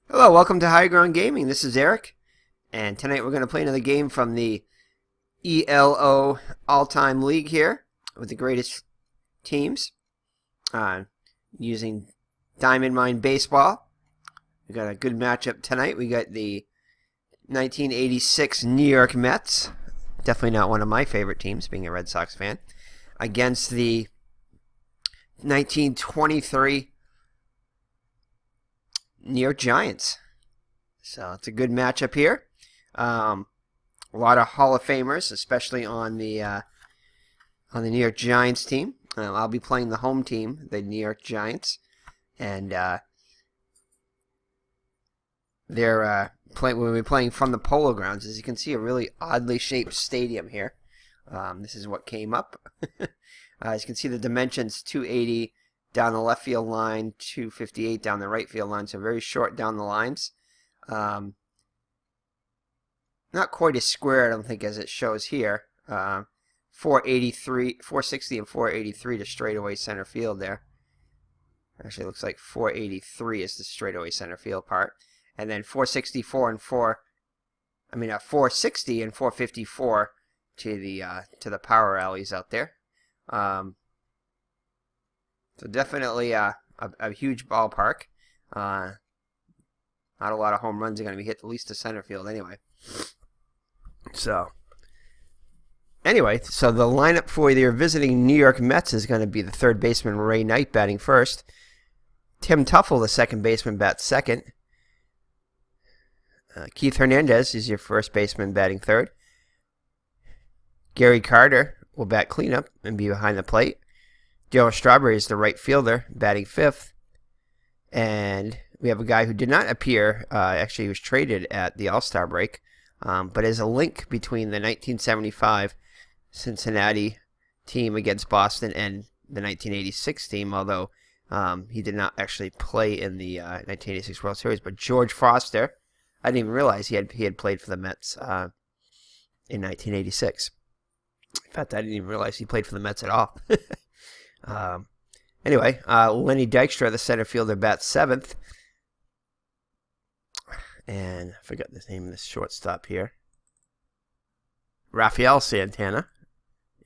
Hello, welcome to High Ground Gaming. This is Eric, and tonight we're going to play another game from the ELO All-Time League here with the greatest teams using Diamond Mine Baseball. We got a good matchup tonight. We got the 1986 New York Mets, definitely not one of my favorite teams, being a Red Sox fan, against the 1923 New York Giants. So it's a good matchup here. A lot of Hall of Famers, especially on the New York Giants team. I'll be playing the home team, the New York Giants, and we'll be playing from the Polo Grounds. As you can see, a really oddly shaped stadium here. This is what came up. As you can see, the dimensions: 280 down the left field line, 258 down the right field line, so very short down the lines. Not quite as square, I don't think, as it shows here. 460 and 483 to straightaway center field there. Actually, it looks like 483 is the straightaway center field part. And then 464 and 460 and 454 to the power alleys out there. So definitely a huge ballpark. Not a lot of home runs are going to be hit, at least to center field anyway. So the lineup for your visiting New York Mets is going to be the third baseman Ray Knight batting first. Tim Tuffle, the second baseman, bats second. Keith Hernandez is your first baseman batting third. Gary Carter will bat cleanup and be behind the plate. Joe Strawberry is the right fielder, batting fifth. And we have a guy who did not appear. Actually, he was traded at the All-Star break, but is a link between the 1975 Cincinnati team against Boston and the 1986 team, although he did not actually play in the 1986 World Series. But George Foster, I didn't even realize he had played for the Mets in 1986. In fact, I didn't even realize he played for the Mets at all. Lenny Dykstra, the center fielder, bats seventh. And I forgot the name of this shortstop here. Rafael Santana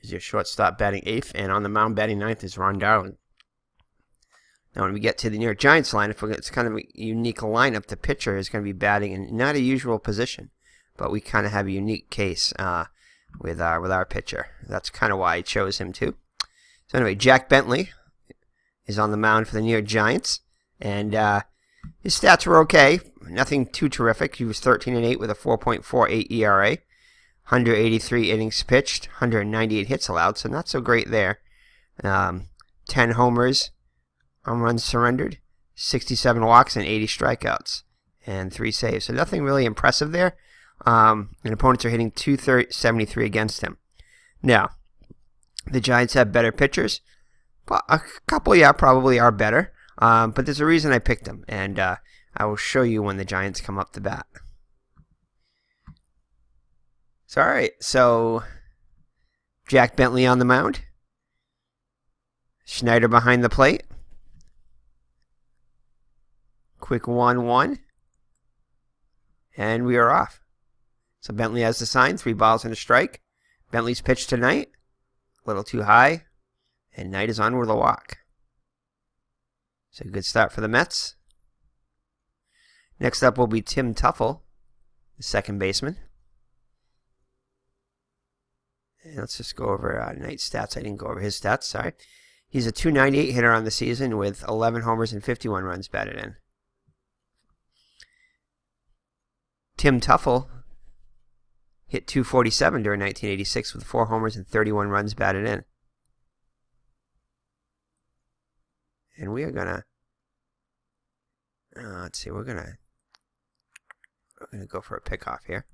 is your shortstop, batting eighth. And on the mound, batting ninth, is Ron Darling. Now, when we get to the New York Giants lineup, it's kind of a unique lineup. The pitcher is going to be batting in not a usual position, but we kind of have a unique case with our pitcher. That's kind of why I chose him too. So anyway, Jack Bentley is on the mound for the New York Giants, and his stats were okay. Nothing too terrific. He was 13-8 with a 4.48 ERA, 183 innings pitched, 198 hits allowed, so not so great there. 10 homers, home runs surrendered, 67 walks, and 80 strikeouts, and 3 saves. So nothing really impressive there. And opponents are hitting .273 against him. Now, the Giants have better pitchers. Well, a couple, probably are better. But there's a reason I picked them, and I will show you when the Giants come up to bat. So, all right. So, Jack Bentley on the mound. Schneider behind the plate. Quick 1-1. And we are off. So, Bentley has the sign. 3 balls and a strike. Bentley's pitch tonight. A little too high, and Knight is on with a walk. So good start for the Mets. Next up will be Tim Tuffle, the second baseman. And let's just go over Knight's stats. I didn't go over his stats, sorry. He's a .298 hitter on the season with 11 homers and 51 runs batted in. Tim Tuffle hit .247 during 1986 with 4 homers and 31 runs batted in. And we are gonna we're gonna go for a pickoff here.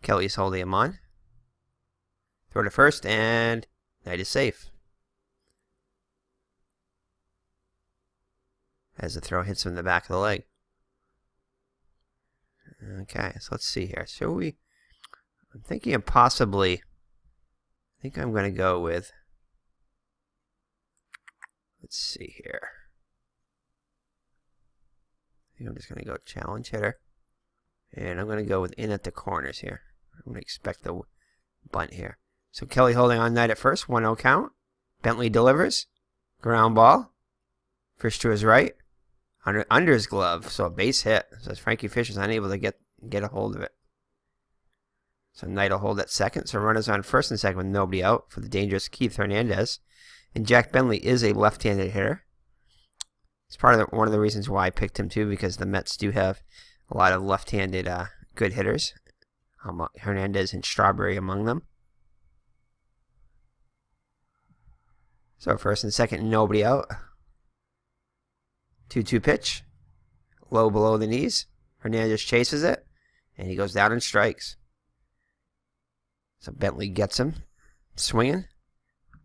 Kelly's holding him on. Throw to first, and Knight is safe. As the throw hits him in the back of the leg. Okay, so let's see here. I'm thinking of possibly, I think I'm going to go with, let's see here. think I'm just going to go challenge hitter. And I'm going to go with in at the corners here. I'm going to expect the bunt here. So Kelly holding on Knight at first. 1-0 count. Bentley delivers. Ground ball. Fish to his right. Under his glove. So a base hit. So Frankie Fish is unable to get a hold of it. So Knight will hold at second. So runners on first and second with nobody out for the dangerous Keith Hernandez. And Jack Bentley is a left-handed hitter. It's one of the reasons why I picked him too, because the Mets do have a lot of left-handed good hitters. Hernandez and Strawberry among them. So first and second, nobody out. 2-2 pitch. Low below the knees. Hernandez chases it. And he goes down and strikes. So Bentley gets him. Swinging.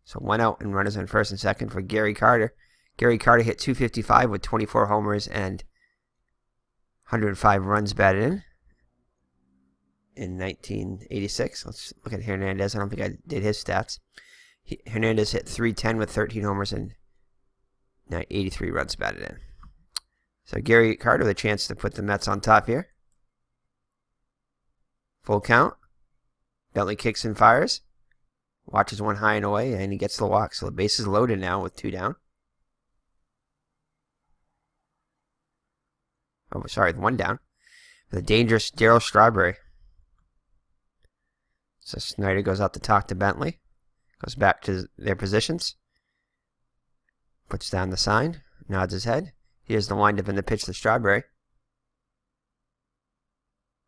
So 1 out and runners on first and second for Gary Carter. Gary Carter hit .255 with 24 homers and 105 runs batted in 1986. Let's look at Hernandez. I don't think I did his stats. Hernandez hit .310 with 13 homers and 83 runs batted in. So Gary Carter with a chance to put the Mets on top here. Full count. Bentley kicks and fires. Watches one high and away, and he gets the walk. So the base is loaded now with 2 down. Oh, sorry, 1 down. The dangerous Darryl Strawberry. So Snyder goes out to talk to Bentley. Goes back to their positions. Puts down the sign. Nods his head. Here's the windup and the pitch to Strawberry.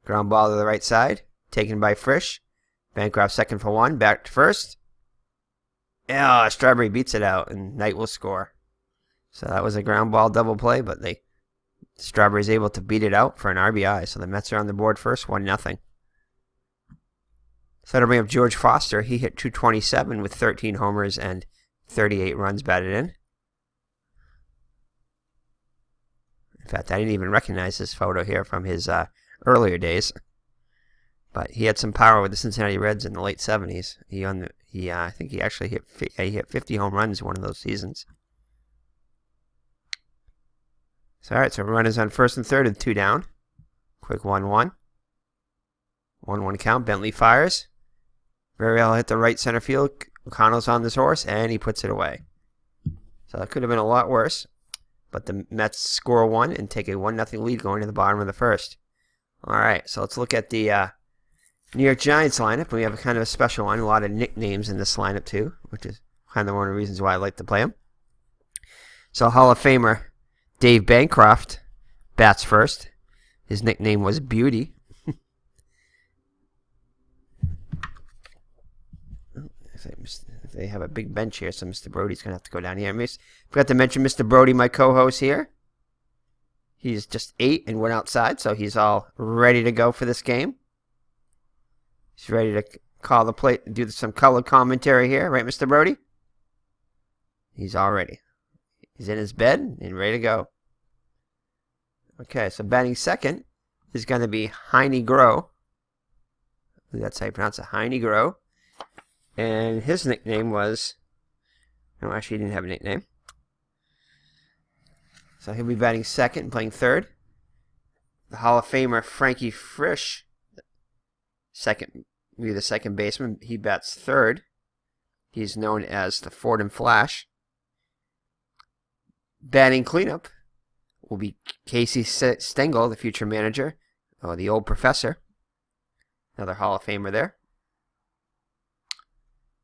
Ground ball to the right side. Taken by Frisch. Bancroft second for 1. Back to first. Yeah, Strawberry beats it out, and Knight will score. So that was a ground ball double play, but Strawberry's able to beat it out for an RBI. So the Mets are on the board first, 1-0. So that'll bring up George Foster. He hit .227 with 13 homers and 38 runs batted in. In fact, I didn't even recognize this photo here from his earlier days. But he had some power with the Cincinnati Reds in the late 70s. I think he actually hit 50 home runs one of those seasons. So all right, so runners on first and third with 2 down. Quick 1-1. 1-1 count. Bentley fires. Very well hit the right center field. O'Connell's on this horse, and he puts it away. So that could have been a lot worse. But the Mets score 1 and take a 1-0 lead going to the bottom of the first. All right, so let's look at the New York Giants lineup. We have a kind of a special one. A lot of nicknames in this lineup too, which is kind of one of the reasons why I like to play them. So Hall of Famer Dave Bancroft bats first. His nickname was Beauty. If they have a big bench here, so Mr. Brody's going to have to go down here. I forgot to mention Mr. Brody, my co-host here. He's just 8 and went outside, so he's all ready to go for this game. He's ready to call the plate and do some color commentary here. Right, Mr. Brody? He's all ready. He's in his bed and ready to go. Okay, so batting second is going to be Heine Groh. That's how you pronounce it, Heine Groh. And his nickname was... No, actually, he didn't have a nickname. So he'll be batting second and playing third. The Hall of Famer Frankie Frisch, will be the second baseman. He bats third. He's known as the Fordham Flash. Batting cleanup will be Casey Stengel, the future manager, or the old professor. Another Hall of Famer there.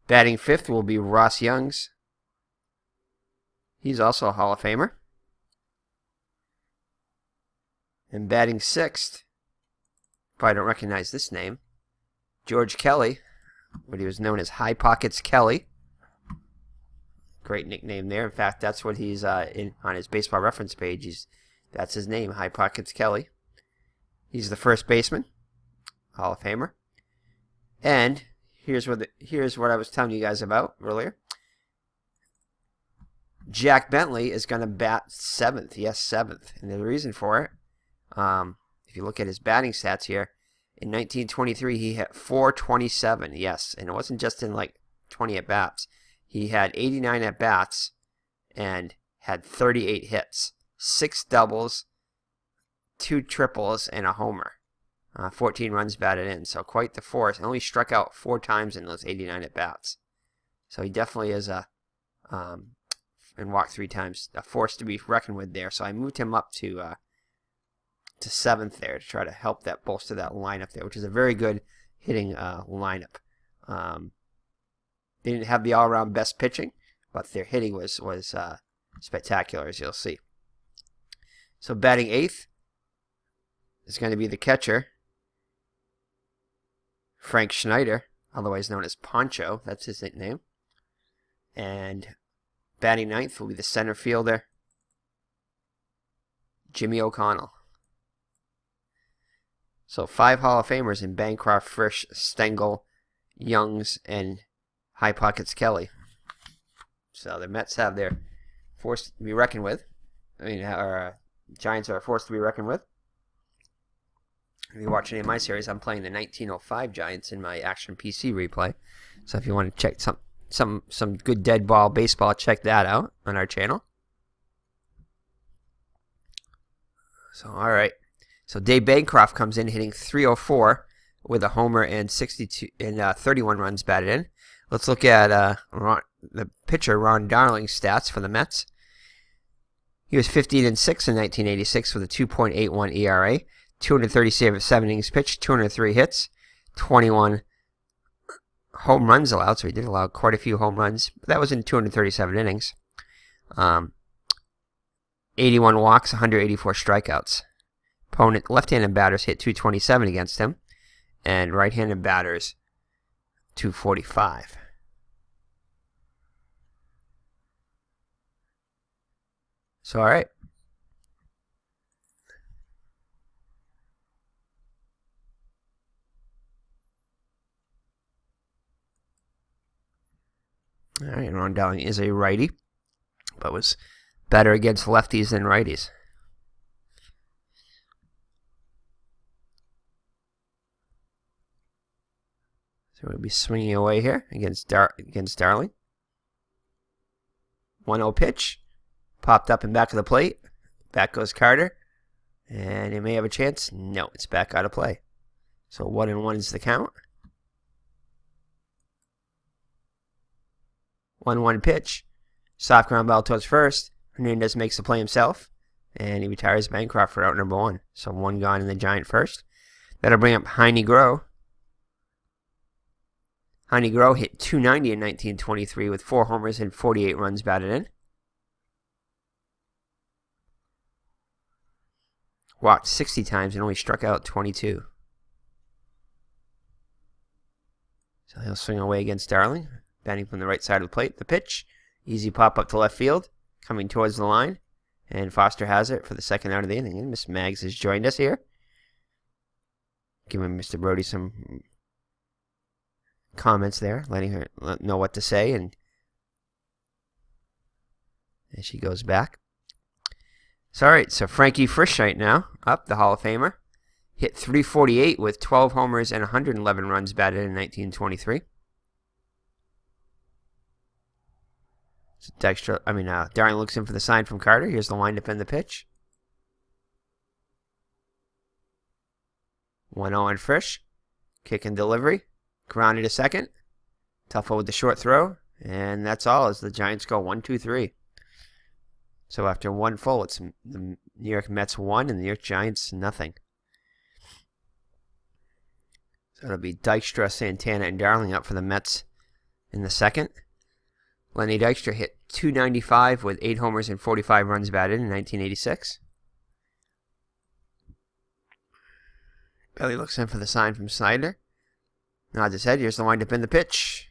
Batting fifth will be Ross Youngs. He's also a Hall of Famer. And batting sixth, probably don't recognize this name, George Kelly, but he was known as High Pockets Kelly. Great nickname there. In fact, that's what he's on his baseball reference page. That's his name, High Pockets Kelly. He's the first baseman, Hall of Famer. And here's what I was telling you guys about earlier. Jack Bentley is going to bat seventh. Yes, seventh. And the reason for it, if you look at his batting stats here, in 1923 he hit .427. Yes, and it wasn't just in like 20 at bats. He had 89 at bats and had 38 hits, 6 doubles, 2 triples and a homer. 14 runs batted in, so quite the force. Only struck out 4 times in those 89 at-bats. So he definitely is and walked 3 times, a force to be reckoned with there. So I moved him up to 7th there to try to help that bolster that lineup there, which is a very good hitting lineup. They didn't have the all-around best pitching, but their hitting was spectacular, as you'll see. So batting 8th is going to be the catcher, Frank Schneider, otherwise known as Poncho. That's his nickname. And batting 9th will be the center fielder, Jimmy O'Connell. So 5 Hall of Famers in Bancroft, Frisch, Stengel, Youngs, and High Pockets Kelly. So the Mets have their force to be reckoned with. I mean, our Giants are a force to be reckoned with. If you watch any of my series, I'm playing the 1905 Giants in my Action PC replay. So if you want to check some good dead ball baseball, check that out on our channel. So all right. So Dave Bancroft comes in hitting .304 with a homer and 31 runs batted in. Let's look at the pitcher Ron Darling's stats for the Mets. He was 15-6 in 1986 with a 2.81 ERA, 237 innings pitched, 203 hits, 21 home runs allowed. So he did allow quite a few home runs, but that was in 237 innings. 81 walks, 184 strikeouts. Opponent left-handed batters hit .227 against him, and right-handed batters .245. So, all right. All right, Ron Darling is a righty, but was better against lefties than righties. So we'll be swinging away here against Darling. 1-0 pitch. Popped up and back of the plate. Back goes Carter. And he may have a chance. No, it's back out of play. So 1-1 is the count. 1-1 pitch. Soft ground ball towards first. Hernandez makes the play himself. And he retires Bancroft for out number 1. So 1 gone in the Giant first. That'll bring up Heine Groh. Heine Groh hit .290 in 1923 with 4 homers and 48 runs batted in. Walked 60 times and only struck out 22. So he'll swing away against Darling. Batting from the right side of the plate. The pitch. Easy pop up to left field. Coming towards the line. And Foster has it for the second out of the inning. And Miss Maggs has joined us here. Giving Mr. Brody some comments there. Letting her know what to say. And she goes back. So, all right, so Frankie Frisch right now, up, the Hall of Famer. Hit .348 with 12 homers and 111 runs batted in 1923. So Darling looks in for the sign from Carter. Here's the windup and the pitch. 1-0 on Frisch. Kick and delivery. Grounded to second. Tuffle with the short throw. And that's all as the Giants go 1-2-3. So after 1 full, it's the New York Mets 1 and the New York Giants nothing. So it'll be Dykstra, Santana, and Darling up for the Mets in the second. Lenny Dykstra hit .295 with 8 homers and 45 runs batted in 1986. Belly looks in for the sign from Snyder. Nods his head. Here's the windup in the pitch.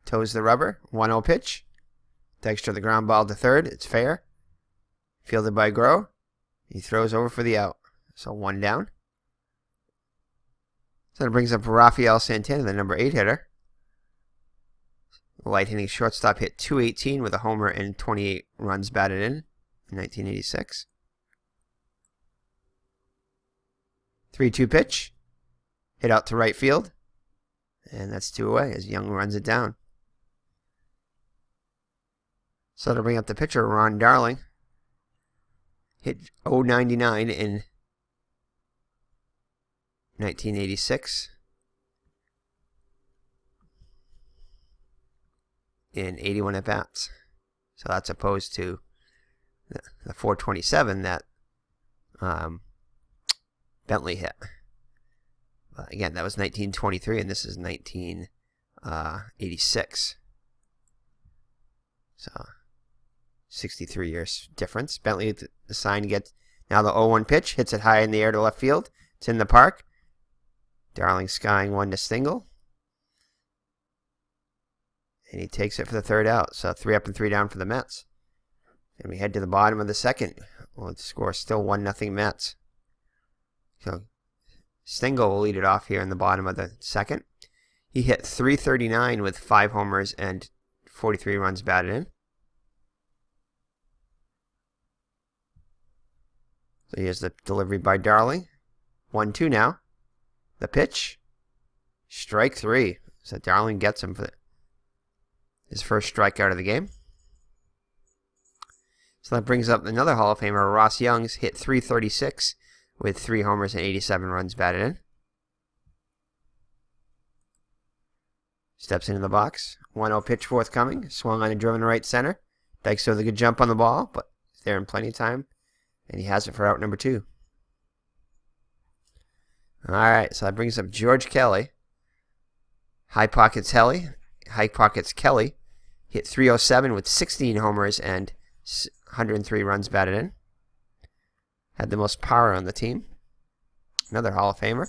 Toes the rubber. 1-0 pitch. Dykstra the ground ball to third. It's fair. Fielded by Groh. He throws over for the out. So 1 down. So that brings up Rafael Santana, the number 8 hitter. The light-hitting shortstop hit .218 with a homer and 28 runs batted in 1986. 3-2 pitch. Hit out to right field. And that's 2 away as Young runs it down. So to bring up the pitcher, Ron Darling. hit .099 in 1986 in 81 at-bats. So that's opposed to the 427 that Bentley hit. Again, that was 1923, and this is 1986. So 63 years difference. Bentley assigned to get now the 0-1 pitch, hits it high in the air to left field. It's in the park. Darling skying one to single. And he takes it for the third out. So 3 up and 3 down for the Mets. And we head to the bottom of the second. Well, the score is still 1-0 Mets. So Stengel will lead it off here in the bottom of the second. He hit .339 with 5 homers and 43 runs batted in. So here's the delivery by Darling. 1-2 now. The pitch. Strike 3. So Darling gets him for his first strikeout of the game. So that brings up another Hall of Famer, Ross Young's hit .336 with 3 homers and 87 runs batted in. Steps into the box. 1-0 pitch forthcoming. Swung on and driven to right center. Dykes with a good jump on the ball, but there in plenty of time. And he has it for out number 2. Alright, so that brings up George Kelly. High Pockets Kelly hit .307 with 16 homers and 103 runs batted in. Had the most power on the team. Another Hall of Famer.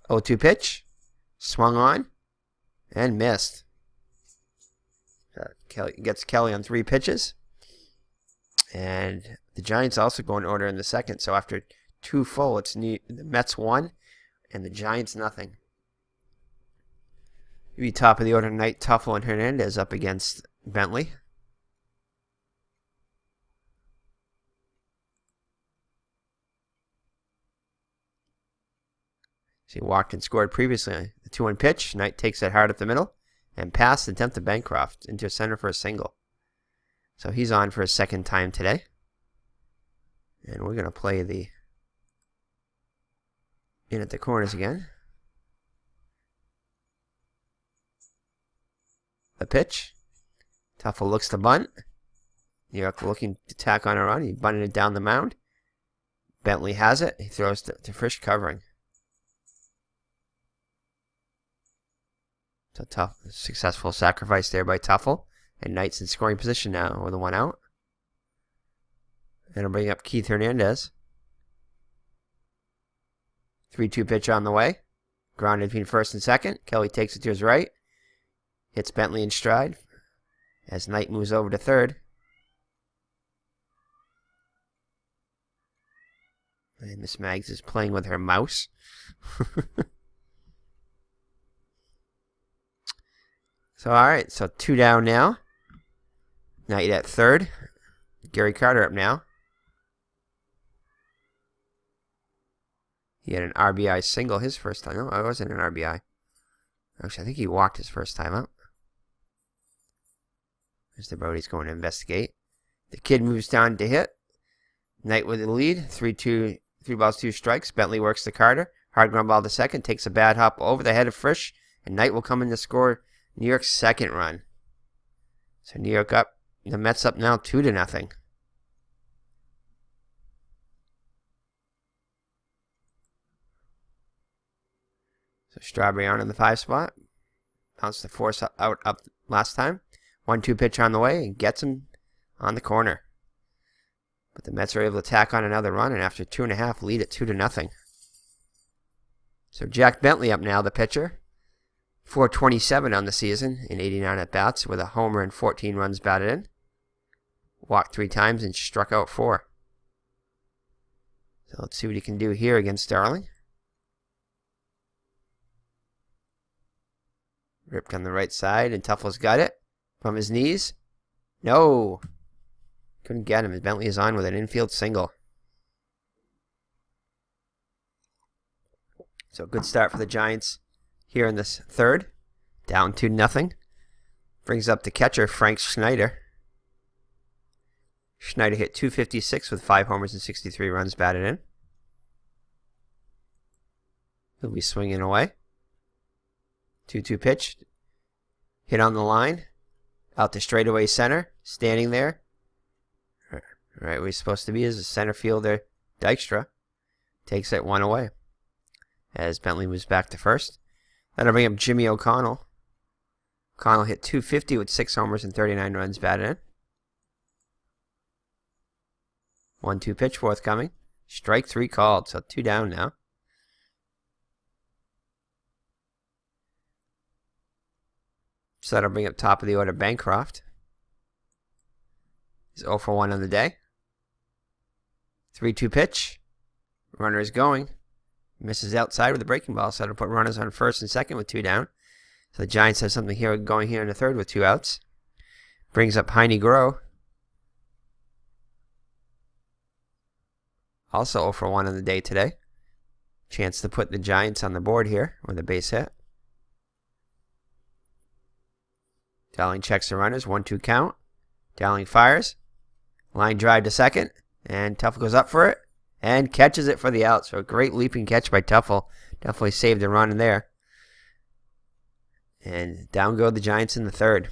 0-2 pitch. Swung on and missed. Gets Kelly on 3 pitches. And the Giants also go in order in the second. So after 2 full, it's the Mets 1 and the Giants nothing. Maybe top of the order tonight, Tuffle and Hernandez up against Bentley. So he walked and scored previously. The 2-1 pitch. Knight takes it hard up the middle and past the 10th to Bancroft into center for a single. So he's on for his second time today. And we're going to play the in at the corners again. The pitch. Tuffle looks to bunt. New York looking to tack on a run. He bunted it down the mound. Bentley has it. He throws to Frisch covering. So tough, successful sacrifice there by Tuffle. And Knight's in scoring position now with a 1 out. And it'll bring up Keith Hernandez. 3-2 pitch on the way. Grounded between first and second. Kelly takes it to his right. Hits Bentley in stride as Knight moves over to third. And Miss Maggs is playing with her mouse. So, alright, so 2 down now. Knight at third. Gary Carter up now. He had an RBI single his first time. No, it wasn't an RBI. Actually, I think he walked his first time up. Mr. Brody's going to investigate. The kid moves down to hit. Knight with the lead. 3 balls, 2 strikes. Bentley works to Carter. Hard ground ball to second. Takes a bad hop over the head of Frisch. And Knight will come in to score New York's second run. So New York up. The Mets up now 2-0. So Strawberry on in the 5 spot. Bounced the force out up last time. 1-2 pitch on the way and gets him on the corner. But the Mets are able to tack on another run and after 2.5 lead at 2-0. So Jack Bentley up now, the pitcher. 427 on the season in 89 at-bats with a homer and 14 runs batted in. Walked 3 times and struck out 4. So let's see what he can do here against Darling. Ripped on the right side and Tuffle's got it from his knees. No. Couldn't get him as Bentley is on with an infield single. So good start for the Giants here in this third. Down 2-0. Brings up the catcher, Frank Schneider. Schneider hit .256 with 5 homers and 63 runs batted in. He'll be swinging away. 2-2 pitch. Hit on the line. Out to straightaway center. Standing there. Right where he's supposed to be is the center fielder, Dykstra. Takes that one away. As Bentley moves back to first. That'll bring up Jimmy O'Connell. O'Connell hit .250 with 6 homers and 39 runs batted in. 1-2 pitch forthcoming. Strike 3 called, so 2 down now. So that'll bring up top of the order Bancroft. He's 0 for 1 on the day. 3-2 pitch. Runner is going. Misses outside with a breaking ball, so that'll put runners on first and second with 2 down. So the Giants have something here going here in the third with 2 outs. Brings up Heine Groh. Also 0 for 1 on the day today. Chance to put the Giants on the board here with a base hit. Dowling checks the runners. 1-2 count. Dowling fires. Line drive to second. And Tuffle goes up for it. And catches it for the out. So a great leaping catch by Tuffle. Definitely saved the run in there. And down go the Giants in the third.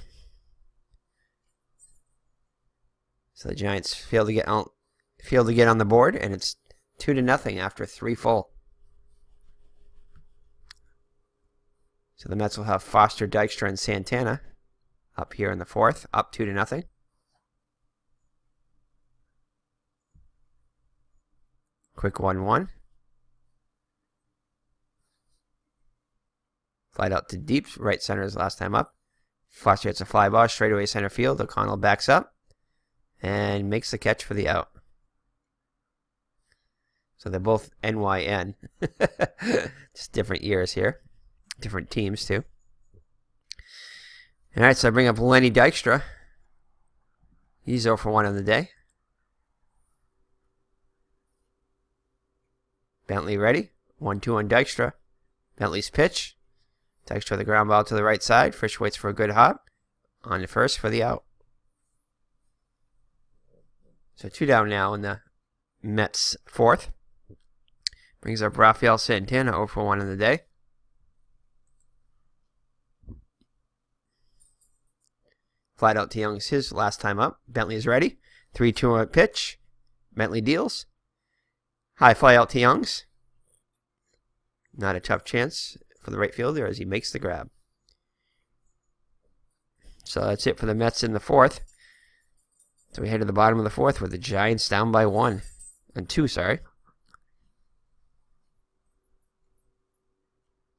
So the Giants fail to get on the board. And it's 2-0 after 3 full. So the Mets will have Foster, Dykstra, and Santana up here in the fourth, up 2-0. Quick 1-1. Flight out to deep. Right center is last time up. Foster hits a fly ball straightaway center field. O'Connell backs up and makes the catch for the out. So they're both NYN. Just different years here. Different teams too. All right, so I bring up Lenny Dykstra. He's 0 for 1 on the day. Bentley ready. 1-2 on Dykstra. Bentley's pitch. Dykstra the ground ball to the right side. Frisch waits for a good hop. On to first for the out. So 2 down now in the Mets fourth. Brings up Rafael Santana, 0 for 1 on the day. Flight out to Young's his last time up. Bentley is ready. 3-2 pitch. Bentley deals. High fly out to Young's. Not a tough chance for the right fielder as he makes the grab. So that's it for the Mets in the fourth. So we head to the bottom of the fourth with the Giants down by 2, sorry.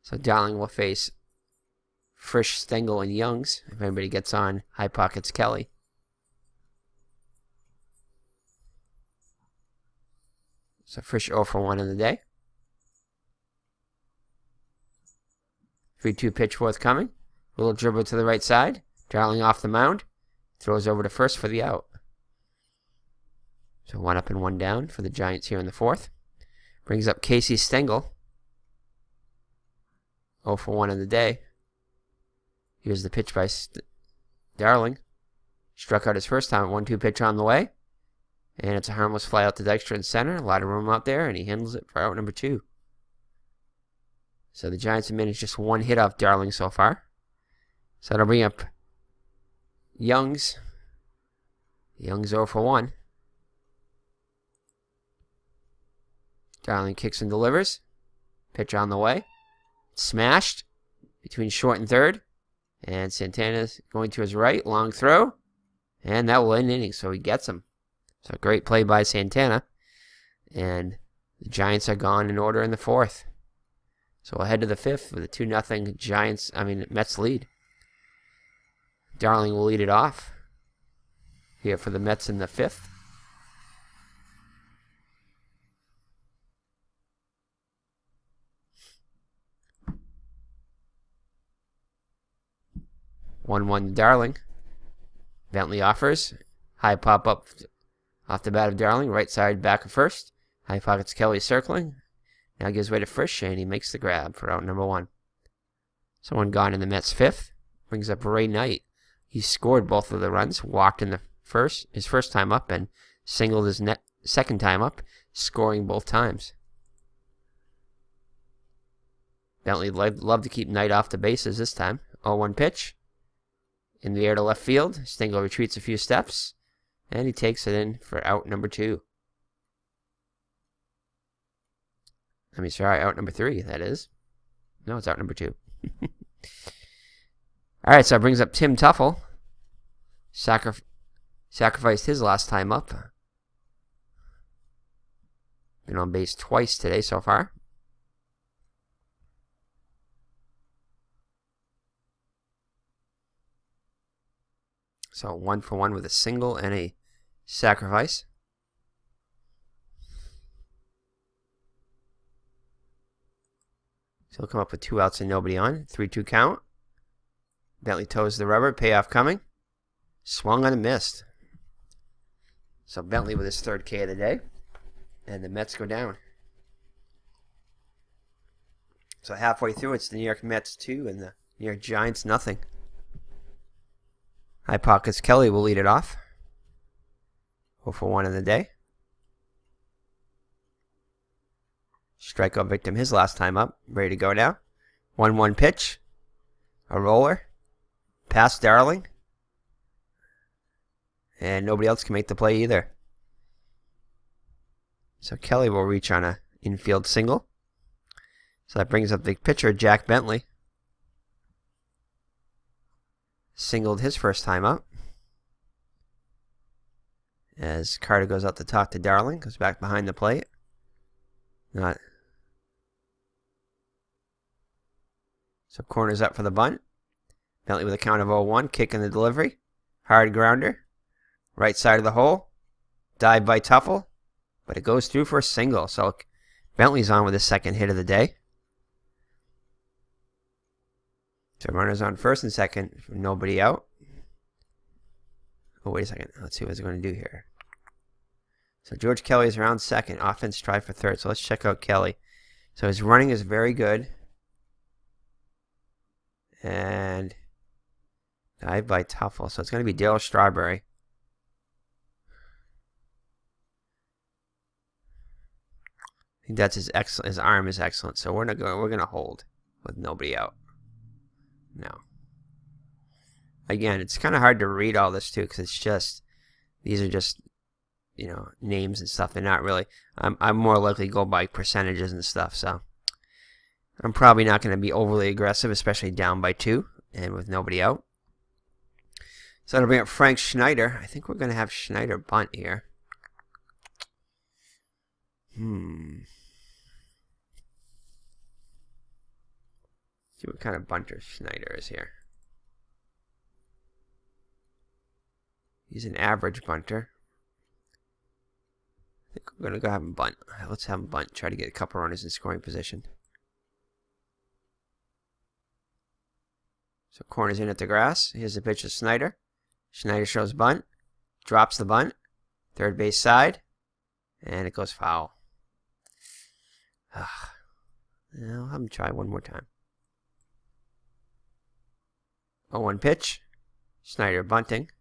So Dowling will face Frisch, Stengel, and Youngs. If anybody gets on, High Pockets Kelly. So Frisch 0 for 1 in the day. 3-2 pitch forthcoming. Little dribble to the right side. Dowling off the mound. Throws over to first for the out. So 1 up and 1 down for the Giants here in the fourth. Brings up Casey Stengel. 0 for 1 in the day. Here's the pitch by Darling. Struck out his first time. 1-2 pitch on the way. And it's a harmless fly out to Dykstra in center. A lot of room out there, and he handles it for out number 2. So the Giants have managed just 1 hit off Darling so far. So that'll bring up Youngs. Youngs 0 for 1. Darling kicks and delivers. Pitch on the way. Smashed between short and third. And Santana's going to his right. Long throw. And that will end inning, so he gets him. So great play by Santana. And the Giants are gone in order in the fourth. So we'll head to the fifth with a 2-0 Mets lead. Darling will lead it off here for the Mets in the fifth. One Darling. Bentley offers. High pop up off the bat of Darling. Right side back of first. High pockets Kelly circling. Now gives way to Frisch, and he makes the grab for out number 1. Someone gone in the Mets fifth. Brings up Ray Knight. He scored both of the runs. Walked in the his first time up and singled his second time up, scoring both times. Bentley loved to keep Knight off the bases this time. 0-1 pitch. In the air to left field. Stengel retreats a few steps. And he takes it in for out number 2. I mean, sorry, out number 3, that is. No, it's out number 2. Alright, so it brings up Tim Tuffle. Sacrificed his last time up. Been on base twice today so far. So 1 for 1 with a single and a sacrifice. So he'll come up with 2 outs and nobody on. 3-2 count. Bentley toes the rubber. Payoff coming. Swung on and missed. So Bentley with his 3rd K of the day. And the Mets go down. So halfway through, it's the New York Mets 2 and the New York Giants nothing. High Pockets Kelly will lead it off. 0 for 1 in the day. Strikeout victim his last time up. Ready to go now. 1-1 pitch. A roller. Past Darling. And nobody else can make the play either. So Kelly will reach on a infield single. So that brings up the pitcher, Jack Bentley. Singled his first time up. As Carter goes out to talk to Darling. Goes back behind the plate. Not. So corner's up for the bunt. Bentley with a count of 0-1. Kick in the delivery. Hard grounder. Right side of the hole. Dive by Tuffle. But it goes through for a single. So Bentley's on with his 2nd hit of the day. So runners on first and second. Nobody out. Oh, wait a second. Let's see what he's going to do here. So George Kelly is around second. Offense try for third. So let's check out Kelly. So his running is very good. And dive by Tuffle. So it's going to be Darryl Strawberry. I think that's his arm is excellent. So we're going to hold with nobody out. No. Again, it's kind of hard to read all this too because it's just these are just names and stuff. They're not really. I'm more likely to go by percentages and stuff. So I'm probably not going to be overly aggressive, especially down by 2 and with nobody out. So that'll bring up Frank Schneider. I think we're going to have Schneider bunt here. See what kind of bunter Schneider is here. He's an average bunter. I think we're going to go have him bunt. Let's have him bunt. Try to get a couple runners in scoring position. So corner's in at the grass. Here's the pitch to Schneider. Schneider shows bunt. Drops the bunt. Third base side. And it goes foul. I'll have him try one more time. 0-1 pitch. Schneider bunting.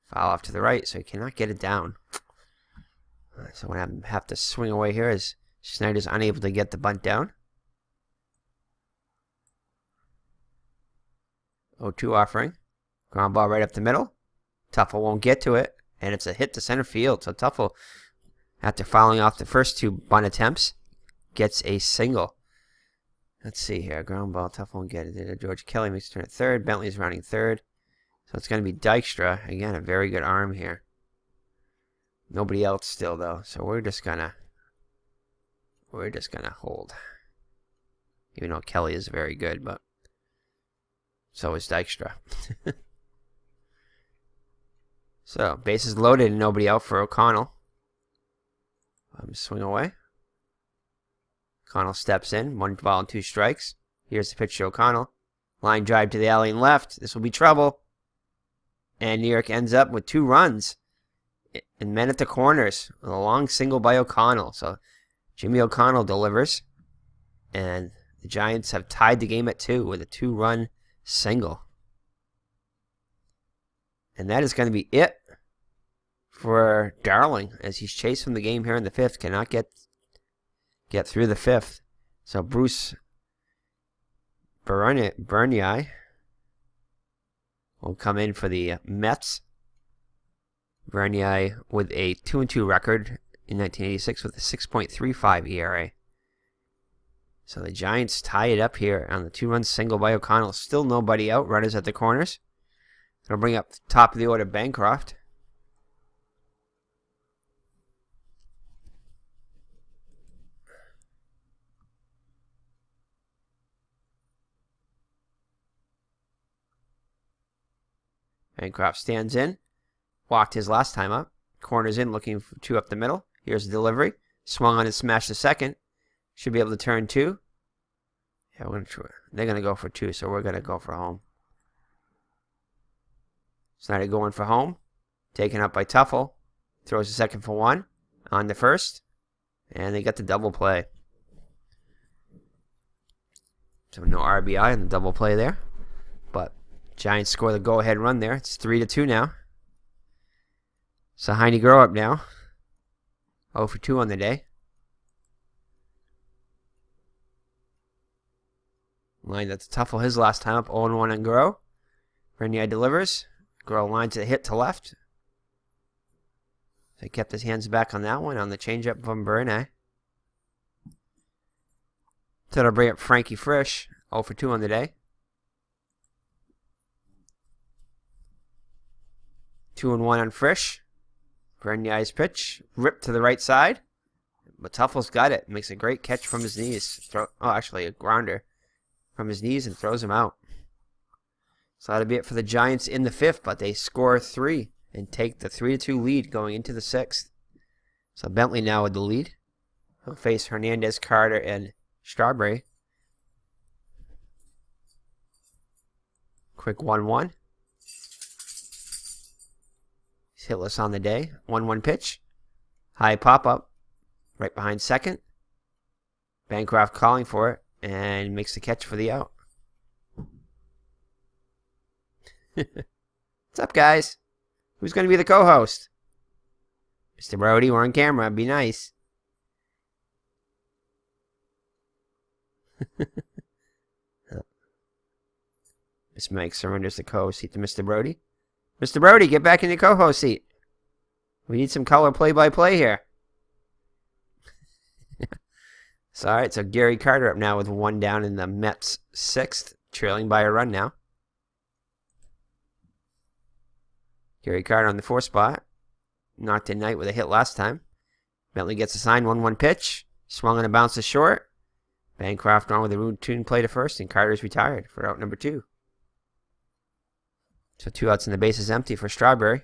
Foul off to the right, so he cannot get it down. So I'm going to have to swing away here as Schneider's unable to get the bunt down. 0-2 offering. Ground ball right up the middle. Tuffle won't get to it, and it's a hit to center field. So Tuffle, after fouling off the first 2 bunt attempts, gets a single. Let's see here. Ground ball. Tuffle won't get it. George Kelly makes a turn at third. Bentley's rounding third. So it's going to be Dykstra. Again, a very good arm here. Nobody else still, though. So we're just going to hold. Even though Kelly is very good, but so is Dykstra. So, bases loaded and nobody out for O'Connell. Swing away. O'Connell steps in. 1 ball and 2 strikes. Here's the pitch to O'Connell. Line drive to the alley and left. This will be trouble. And New York ends up with 2 runs. And men at the corners. With a long single by O'Connell. So Jimmy O'Connell delivers. And the Giants have tied the game at 2 with a 2-run single. And that is going to be it for Darling as he's chased from the game here in the 5th. Cannot get through the 5th. So Bruce Bernier will come in for the Mets. Bernier with a 2-2 record in 1986 with a 6.35 ERA. So the Giants tie it up here on the 2-run single by O'Connell. Still nobody out. Runners at the corners. It'll bring up top of the order Bancroft. Bancroft stands in. Walked his last time up. Corners in, looking for 2 up the middle. Here's the delivery. Swung on and smashed the second. Should be able to turn 2. Yeah, they're going to go for 2, so we're going to go for home. Snyder going for home. Taken up by Tuffle. Throws the second for 1. On the first. And they got the double play. So no RBI in the double play there. But Giants score the go-ahead run there. It's 3-2 now. So Heine grow up now. 0 for 2 on the day. Lined at the Tuffle his last time up. 0-1 on Grow. Bernier delivers. Grow lines a hit to left. So he kept his hands back on that one on the changeup from Bernier. So it'll bring up Frankie Frisch. 0 for 2 on the day. 2-1 on Frisch. Bernier's pitch. Ripped to the right side. But Tuffle's got it. Makes a great catch from his knees. Actually a grounder from his knees and throws him out. So that'll be it for the Giants in the 5th, but they score 3 and take the 3-2 lead going into the 6th. So Bentley now with the lead. He'll face Hernandez, Carter, and Strawberry. Quick 1-1. He's hitless on the day. 1-1 pitch. High pop-up. Right behind second. Bancroft calling for it. And makes the catch for the out. What's up, guys? Who's going to be the co-host? Mr. Brody, we're on camera. Be nice. Miss Meg surrenders the co-host seat to Mr. Brody. Mr. Brody, get back in your co-host seat. We need some color play-by-play here. So, all right, so Gary Carter up now with 1 down in the Mets 6th, trailing by a run now. Gary Carter on the 4th spot. Knocked in Knight with a hit last time. Bentley gets assigned 1-1 pitch. Swung on a bounce to short. Bancroft on with a routine play to first, and Carter's retired for out number 2. So 2 outs and the base is empty for Strawberry.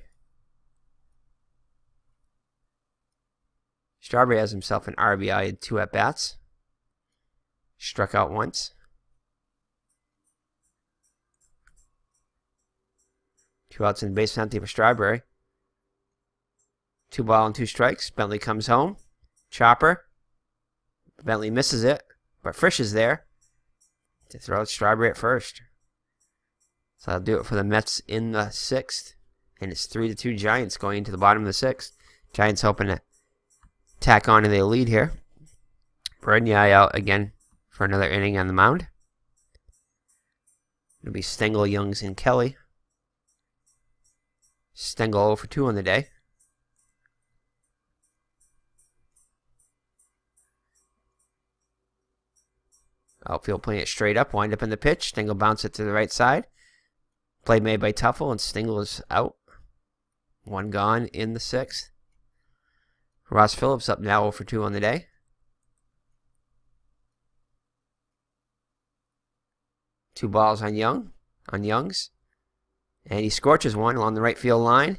Strawberry has himself an RBI in 2 at-bats. Struck out once. 2 outs and the base is empty for Strawberry. 2 ball and 2 strikes. Bentley comes home. Chopper. Bentley misses it, but Frisch is there to throw out Strawberry at first. So that'll do it for the Mets in the 6th. And it's 3-2 Giants going into the bottom of the 6th. Giants hoping to tack on to their lead here. Bernier out again for another inning on the mound. It'll be Stengel, Youngs, and Kelly. Stengel 0 for 2 on the day. Outfield playing it straight up. Wind up in the pitch. Stengel bounce it to the right side. Play made by Tuffle, and Stengel is out. 1 gone in the 6th. Ross Phillips up now 0 for 2 on the day. 2 balls on Youngs. And he scorches one along the right field line.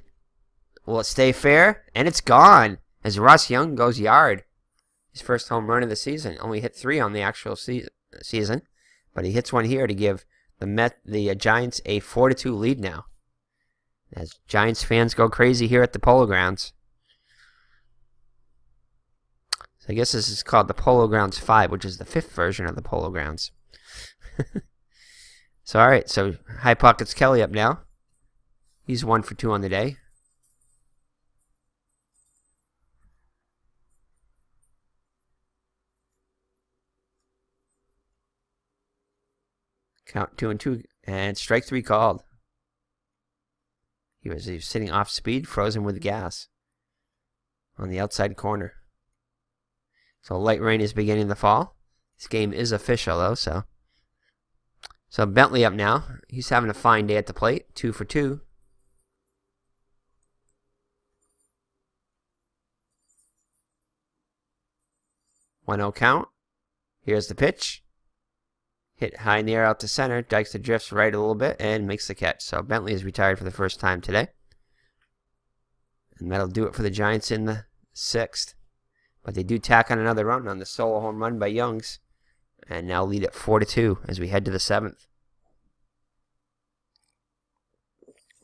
Will it stay fair? And it's gone as Ross Young goes yard. His first home run of the season. Only hit 3 on the actual season. But he hits one here to give the Giants a 4-2 lead now. As Giants fans go crazy here at the Polo Grounds. So I guess this is called the Polo Grounds 5, which is the 5th version of the Polo Grounds. So, all right. So, High Pockets Kelly up now. He's 1 for 2 on the day. Count 2-2, and strike 3 called. He was sitting off speed, frozen with gas on the outside corner. So light rain is beginning to fall. This game is official, though, so Bentley up now. He's having a fine day at the plate. 2 for 2. 1-0 count. Here's the pitch. Hit high in the air out to center. Dykstra drifts right a little bit and makes the catch. So Bentley is retired for the first time today. And that'll do it for the Giants in the 6th. But they do tack on another run on the solo home run by Youngs. And now lead at 4-2 as we head to the 7th.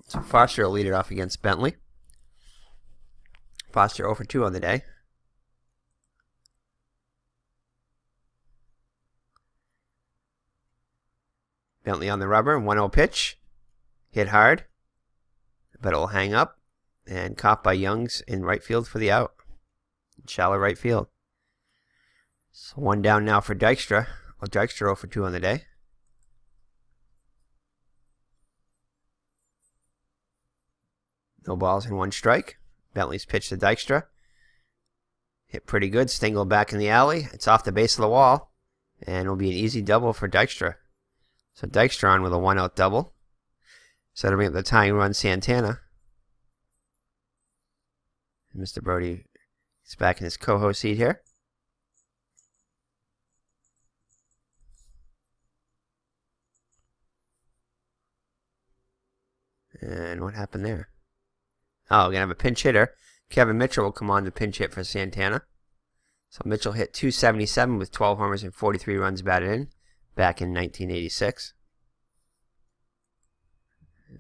So Foster will lead it off against Bentley. Foster 0 for 2 on the day. Bentley on the rubber, 1-0 pitch. Hit hard, but it'll hang up. And caught by Youngs in right field for the out. Shallow right field. So 1 down now for Dykstra. Well, Dykstra 0 for 2 on the day. No balls and 1 strike. Bentley's pitch to Dykstra. Hit pretty good. Stingle back in the alley. It's off the base of the wall. And it'll be an easy double for Dykstra. So Dykstra on with a 1-out double. So that'll bring up the tying run, Santana. And Mr. Brody is back in his co-host seat here. And what happened there? Oh, we're going to have a pinch hitter. Kevin Mitchell will come on to pinch hit for Santana. So Mitchell hit .277 with 12 homers and 43 runs batted in back in 1986.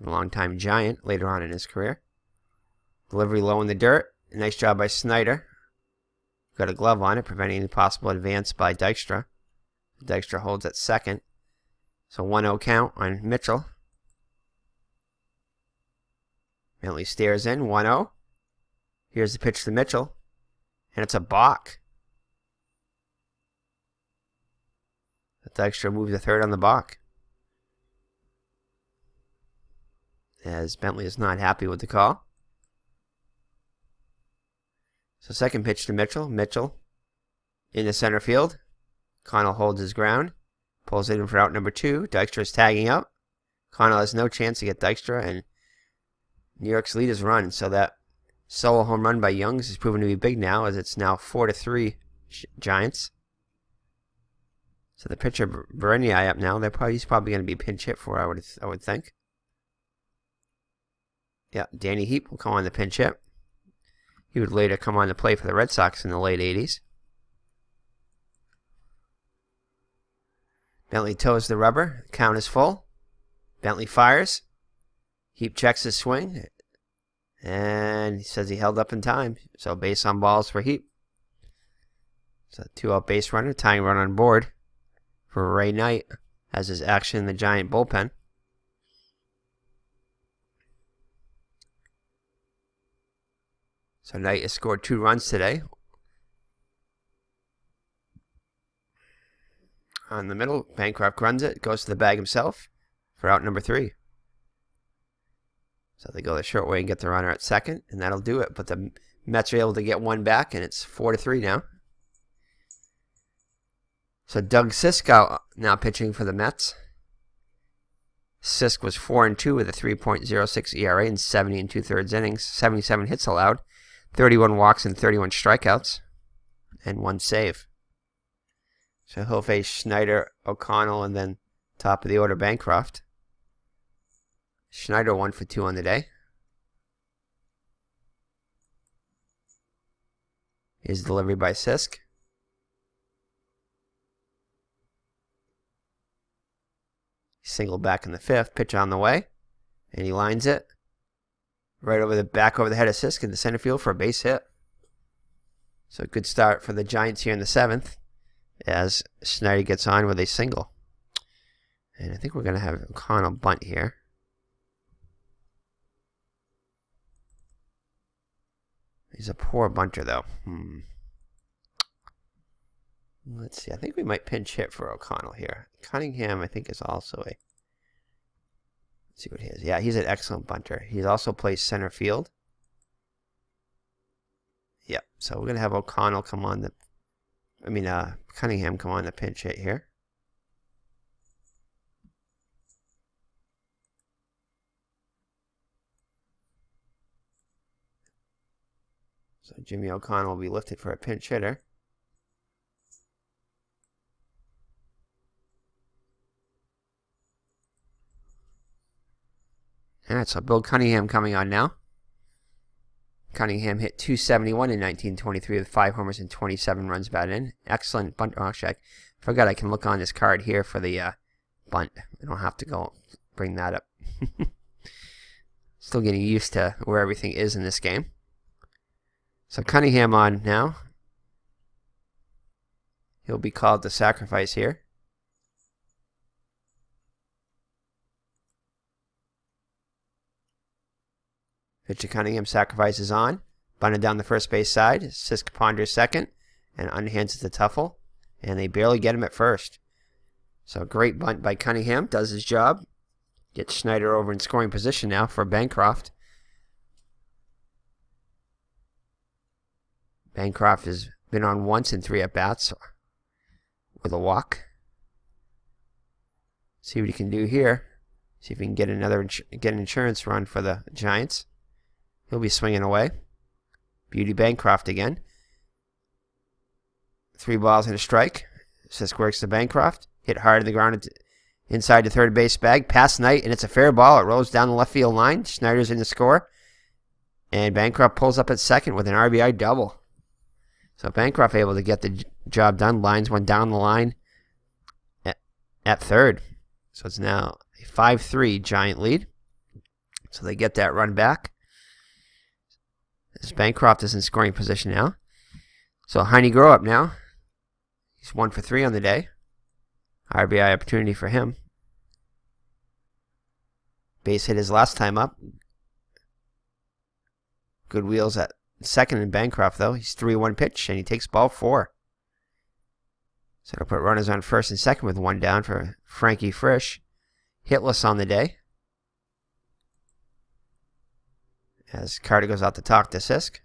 A long-time Giant later on in his career. Delivery low in the dirt. Nice job by Snyder. Got a glove on it, preventing any possible advance by Dykstra. Dykstra holds at second. So 1-0 count on Mitchell. Bentley stares in, 1-0. Here's the pitch to Mitchell. And it's a balk. Dykstra moves to third on the balk. As Bentley is not happy with the call. So second pitch to Mitchell. Mitchell in the center field. Connell holds his ground. Pulls it in for out number 2. Dykstra is tagging up. Connell has no chance to get Dykstra, and New York's lead is run. So that solo home run by Youngs is proven to be big now, as it's now 4-3 Giants. So the pitcher Berenier up now. He's probably going to be pinch hit for, I would think. Yeah, Danny Heap will come on the pinch hit. He would later come on to play for the Red Sox in the late 80s. Bentley toes the rubber. The count is full. Bentley fires. Heap checks his swing. And he says he held up in time. So base on balls for Heap. So 2-out base runner. Tying run on board for Ray Knight as his action in the Giant bullpen. So Knight has scored 2 runs today. On the middle, Bancroft runs it, goes to the bag himself for out number 3. So they go the short way and get the runner at second, and that'll do it. But the Mets are able to get 1 back, and it's 4-3 now. So Doug Sisk now pitching for the Mets. Sisk was 4-2 with a 3.06 ERA in 70 2/3 innings, 77 hits allowed, 31 walks and 31 strikeouts, and 1 save. So he'll face Schneider, O'Connell, and then top of the order Bancroft. Schneider 1 for 2 on the day. Here's delivery by Sisk. Single back in the 5th, pitch on the way, and he lines it right over the head of Sisk in the center field for a base hit. So a good start for the Giants here in the 7th as Schneider gets on with a single. And I think we're going to have O'Connell bunt here. He's a poor bunter, though. Let's see. I think we might pinch hit for O'Connell here. Cunningham, I think, is also a... Let's see what he is. Yeah, he's an excellent bunter. He's also plays center field. Yep. So we're going to have O'Connell come on the... Cunningham come on the pinch hit here. So Jimmy O'Connell will be lifted for a pinch hitter. All right, so Bill Cunningham coming on now. Cunningham hit .271 in 1923 with 5 homers and 27 runs batted in. Excellent bunt. Oh, actually, I forgot I can look on this card here for the bunt. I don't have to go bring that up. Still getting used to where everything is in this game. So Cunningham on now. He'll be called to sacrifice here. Pitch to Cunningham, sacrifices on. Bunted down the first base side. Sisk ponders second and unhands it to Tuffle. And they barely get him at first. So great bunt by Cunningham. Does his job. Gets Schneider over in scoring position now for Bancroft. Bancroft has been on once in 3 at-bats with a walk. See what he can do here. See if he can get an insurance run for the Giants. He'll be swinging away. Beauty Bancroft again. 3 balls and a strike. Sisk works to Bancroft. Hit hard to the ground inside the third base bag. Past Knight, and it's a fair ball. It rolls down the left field line. Schneider's in the score. And Bancroft pulls up at second with an RBI double. So Bancroft able to get the job done. Lines went down the line at third. So it's now a 5-3 Giant lead. So they get that run back. As Bancroft is in scoring position now. So Heine grow up now. He's 1 for 3 on the day. RBI opportunity for him. Base hit his last time up. Good wheels at second in Bancroft, though. He's 3-1 pitch, and he takes ball 4. So it'll put runners on first and second with 1 down for Frankie Frisch. Hitless on the day. As Carter goes out to talk to Sisk.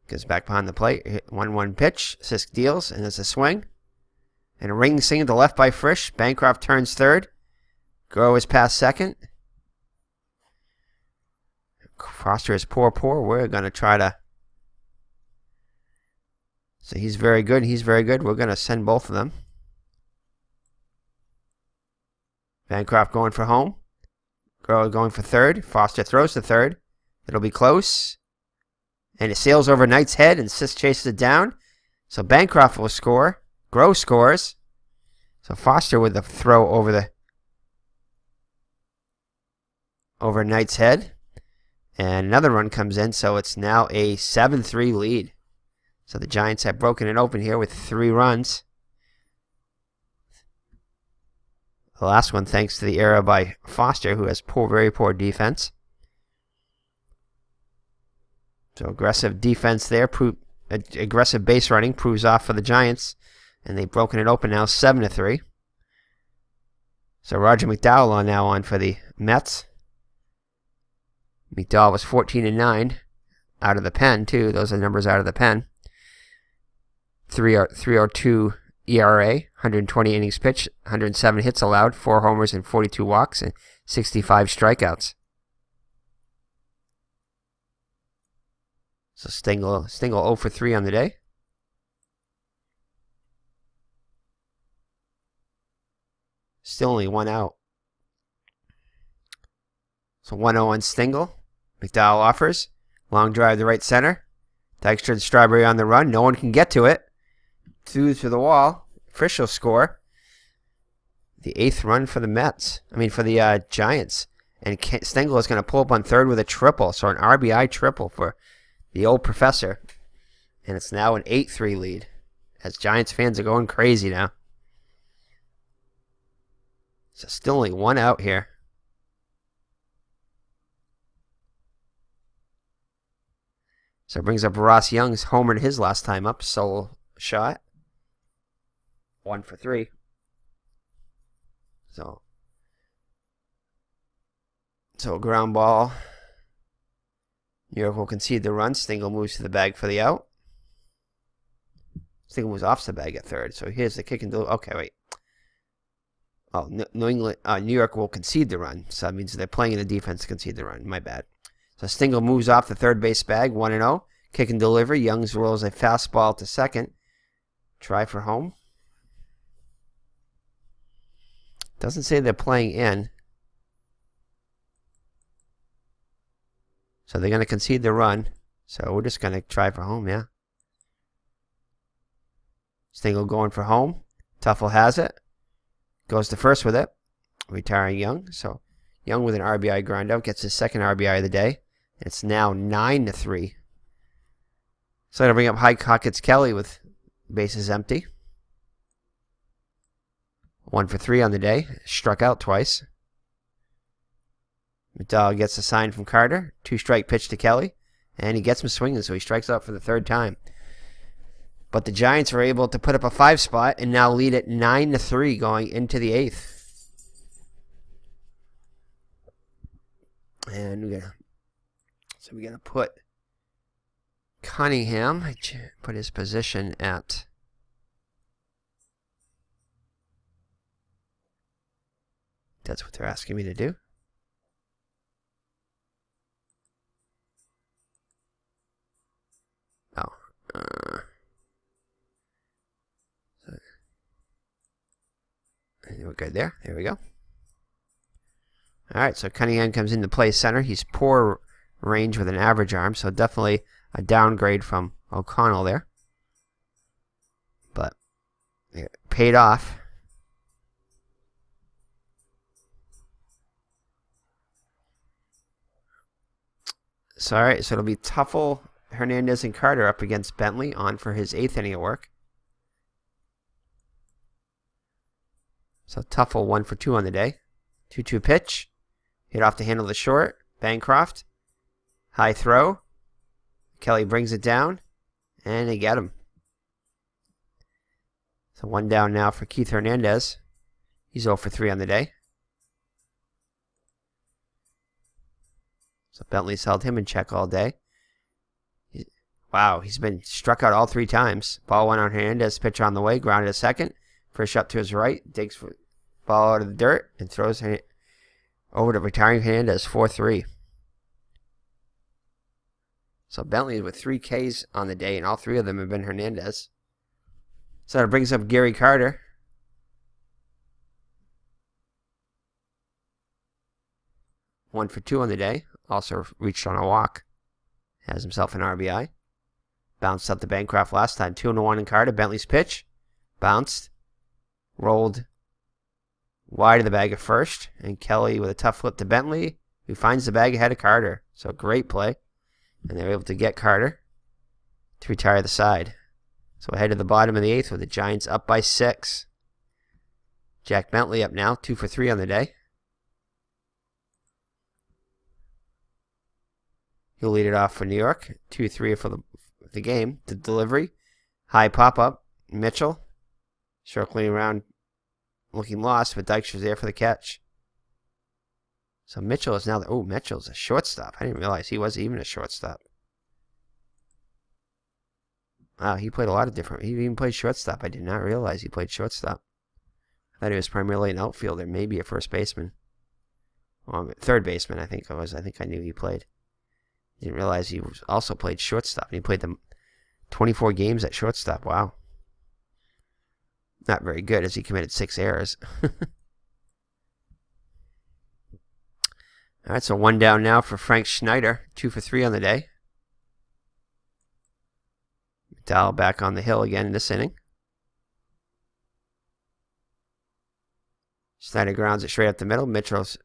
Goes back behind the plate. 1-1 pitch. Sisk deals, and it's a swing. And a ring single to left by Frisch. Bancroft turns third. Grow is past second. Foster is poor. We're going to try to... So he's very good. He's very good. We're going to send both of them. Bancroft going for home. Grow going for third. Foster throws to third. It'll be close. And it sails over Knight's head, and Sisk chases it down. So Bancroft will score. Grow scores. So Foster with the throw over Knight's head. And another run comes in, so it's now a 7-3 lead. So the Giants have broken it open here with 3 runs. The last one thanks to the error by Foster, who has very poor defense. So aggressive defense there. Aggressive base running proves off for the Giants. And they've broken it open now 7-3. So Roger McDowell now on for the Mets. McDowell was 14-9 out of the pen, too. Those are numbers out of the pen. 3.02 ERA, 120 innings pitched, 107 hits allowed, 4 homers and 42 walks, and 65 strikeouts. So Stengel 0 for 3 on the day. Still only 1 out. So 1-0 on Stengel. McDowell offers. Long drive to right center. Dykstra and Strawberry on the run. No one can get to it. 2 to the wall. Frisch will score. The 8th run for the Mets. For the Giants. And Stengel is going to pull up on third with a triple. So an RBI triple for the old professor. And it's now an 8-3 lead. As Giants fans are going crazy now. So still only 1 out here. So it brings up Ross Young's homered his last time up. Solo shot. 1 for 3. So ground ball. New York will concede the run. Stengel moves to the bag for the out. Stengel moves off the bag at third. So here's the kick and delivery. Okay, wait. Oh, New York will concede the run. So that means they're playing in the defense to concede the run. My bad. So Stengel moves off the third base bag, 1-0. Kick and delivery. Youngs rolls a fastball to second. Try for home. Doesn't say they're playing in. So they're going to concede the run. So we're just going to try for home, yeah. Stengel going for home. Tuffle has it. Goes to first with it. Retiring Young. So Young with an RBI ground out gets his second RBI of the day. It's now 9-3. So I'm going to bring up High Hawkins Kelly with bases empty. 1 for 3 on the day. Struck out twice. McDowell gets a sign from Carter. 2-strike pitch to Kelly. And he gets him swinging, so he strikes out for the third time. But the Giants are able to put up a 5 spot and now lead at 9-3 going into the 8th. And we're going to put Cunningham, put his position at that's what they're asking me to do. We're good there. There we go. All right, so Cunningham comes into play center. He's poor range with an average arm, so definitely a downgrade from O'Connell there. But it paid off. So, all right, so it'll be Tuffle, Hernandez, and Carter up against Bentley on for his 8th inning of work. So Tuffle 1 for 2 on the day. 2-2 pitch. Hit off the handle of the short. Bancroft. High throw. Kelly brings it down. And they get him. So 1 down now for Keith Hernandez. He's 0 for 3 on the day. So Bentley's held him in check all day. Wow, he's been struck out all 3 times. Ball went on Hernandez. Pitch on the way. Grounded to second. First up to his right. Digs for ball out of the dirt. And throws over to retiring Hernandez. 4-3. So Bentley with 3 Ks on the day. And all 3 of them have been Hernandez. So that brings up Gary Carter. One for 2 on the day. Also reached on a walk. Has himself an RBI. Bounced up the Bancroft last time. 2-1 in Carter. Bentley's pitch. Bounced. Rolled wide of the bag at first. And Kelly with a tough flip to Bentley, who finds the bag ahead of Carter. So great play. And they're able to get Carter to retire the side. So ahead of the bottom of the 8th with the Giants up by 6. Jack Bentley up now. 2 for 3 on the day. He'll lead it off for New York. 2-3 for the game. The delivery. High pop-up. Mitchell. Circling around. Looking lost, but Dykstra's there for the catch. So Mitchell is now... Mitchell's a shortstop. I didn't realize he was even a shortstop. Wow, he played a lot of different... He even played shortstop. I did not realize he played shortstop. I thought he was primarily an outfielder, maybe a first baseman. Well, third baseman, I think it was. I think I knew he played. Didn't realize he also played shortstop. He played them 24 games at shortstop. Wow. Not very good as he committed 6 errors. All right, so 1 down now for Frank Schneider. 2 for 3 on the day. McDowell back on the hill again in this inning. Schneider grounds it straight up the middle. Mitchell's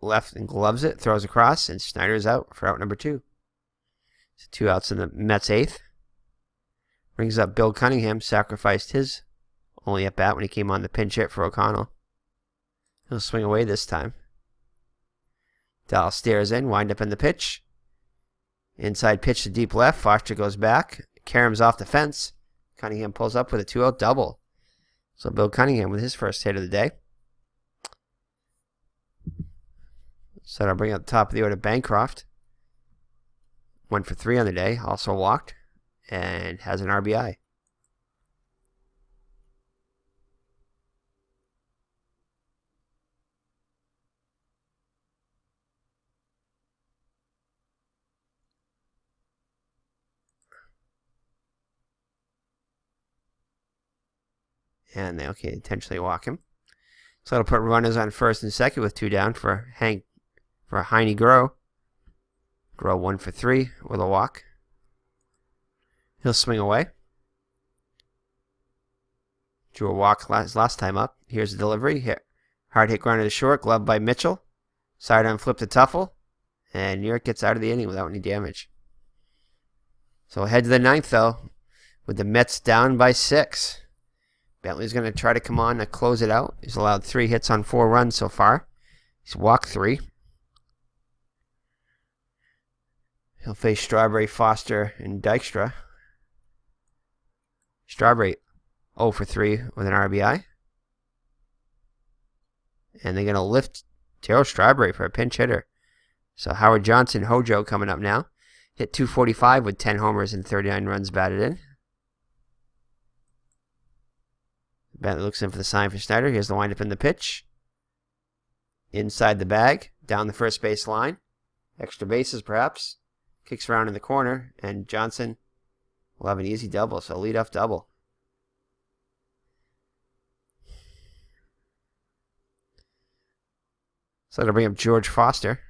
left and gloves it, throws across, and Schneider's out for out number 2. So 2 outs in the Mets 8th. Brings up Bill Cunningham, sacrificed his only at bat when he came on the pinch hit for O'Connell. He'll swing away this time. Dahl stares in, wind up in the pitch. Inside pitch to deep left. Foster goes back. Karam's off the fence. Cunningham pulls up with a 2-out double. So Bill Cunningham with his first hit of the day. So that'll bring up the top of the order Bancroft. 1 for 3 on the day, also walked, and has an RBI. And they intentionally walk him. So that'll put runners on first and second with 2 down for Heine Grow. Grow 1 for 3 with a walk. He'll swing away. Drew a walk last time up. Here's the delivery. Here, hard hit ground to short, gloved by Mitchell. Sidearm flip to Tuffle, and New York gets out of the inning without any damage. So ahead to the 9th though, with the Mets down by 6. Bentley's going to try to come on to close it out. He's allowed 3 hits on 4 runs so far. He's walked 3. He'll face Strawberry, Foster, and Dykstra. Strawberry 0 for 3 with an RBI. And they're going to lift Terrell Strawberry for a pinch hitter. So Howard Johnson, Hojo coming up now. Hit .245 with 10 homers and 39 runs batted in. Bentley looks in for the sign for Snyder. Here's the windup in the pitch. Inside the bag, down the first base line. Extra bases perhaps. Kicks around in the corner, and Johnson will have an easy double, so leadoff double. So that'll bring up George Foster.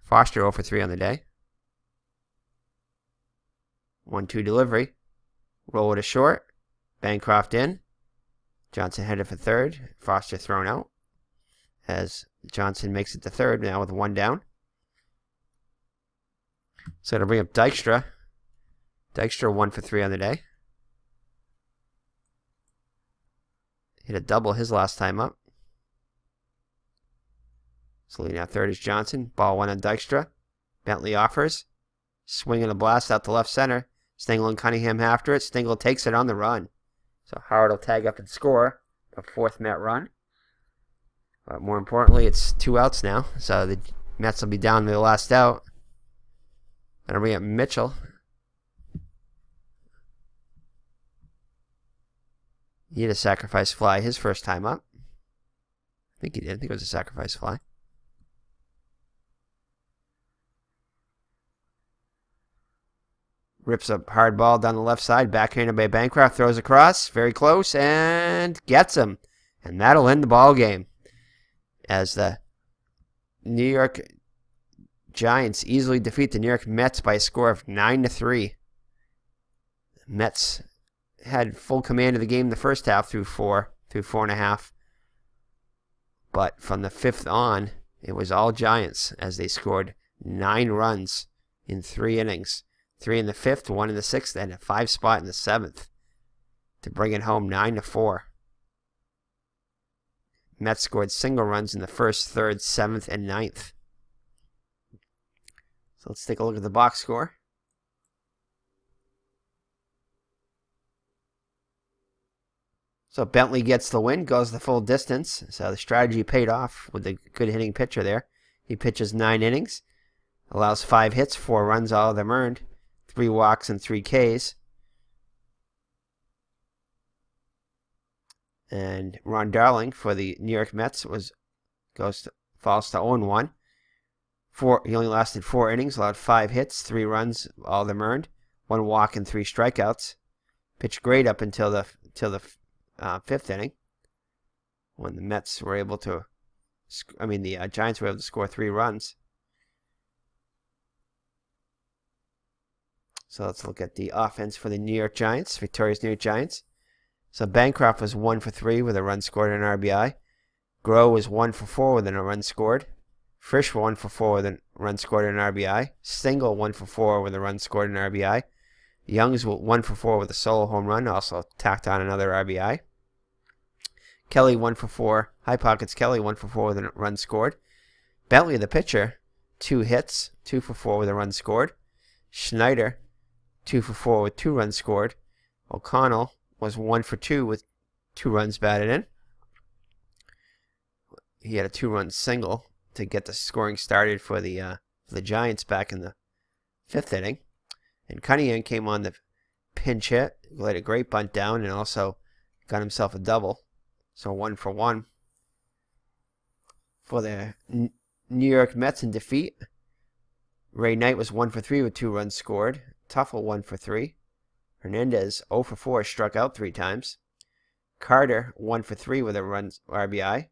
Foster 0 for 3 on the day. 1-2 delivery. Roll it a short. Bancroft in. Johnson headed for third. Foster thrown out. As Johnson makes it to third now with 1 down. So it'll bring up Dykstra. Dykstra 1 for 3 on the day. Hit a double his last time up. So leading out third is Johnson. Ball 1 on Dykstra. Bentley offers. Swing and a blast out to left center. Stengel and Cunningham after it. Stengel takes it on the run. So Howard will tag up and score a 4th Met run. But more importantly, it's 2 outs now. So the Mets will be down to the last out. That'll bring up Mitchell. He had a sacrifice fly his first time up. I think he did. I think it was a sacrifice fly. Rips a hard ball down the left side. Backhanded by Bancroft. Throws across. Very close. And gets him. And that'll end the ball game. As the New York Giants easily defeat the New York Mets by a score of 9-3. The Mets had full command of the game in the first half through 4.5. But from the 5th on, it was all Giants as they scored 9 runs in 3 innings. 3 in the 5th, 1 in the 6th, and a 5 spot in the 7th to bring it home 9-4. Mets scored single runs in the 1st, 3rd, 7th, and 9th. So let's take a look at the box score. So Bentley gets the win, goes the full distance. So the strategy paid off with the good hitting pitcher there. He pitches 9 innings, allows 5 hits, 4 runs, all of them earned, 3 walks and 3 Ks. And Ron Darling for the New York Mets falls to 0-1. He only lasted 4 innings, allowed 5 hits, 3 runs, all of them earned, 1 walk and 3 strikeouts. Pitched great up until the 5th inning, when the Mets were able to, the Giants were able to score 3 runs. So let's look at the offense for the New York Giants, victorious New York Giants. So Bancroft was 1 for 3 with a run scored and an RBI. Groh was 1 for 4 with a run scored. Frisch 1 for 4 with a run scored and an RBI. Stengel 1 for 4 with a run scored and an RBI. Young's 1 for 4 with a solo home run, also tacked on another RBI. Kelly 1 for 4. High Pockets Kelly 1 for 4 with a run scored. Bentley, the pitcher, 2 hits, 2 for 4 with a run scored. Schneider 2 for 4 with 2 runs scored. O'Connell was 1 for 2 with 2 runs batted in. He had a 2-run single to get the scoring started for the Giants back in the 5th inning. And Cunningham came on the pinch hit, laid a great bunt down, and also got himself a double. So 1 for 1 for the New York Mets in defeat. Ray Knight was 1 for 3 with 2 runs scored. Tuffle 1 for 3. Hernandez 0 for 4, struck out 3 times. Carter 1 for 3 with a RBI.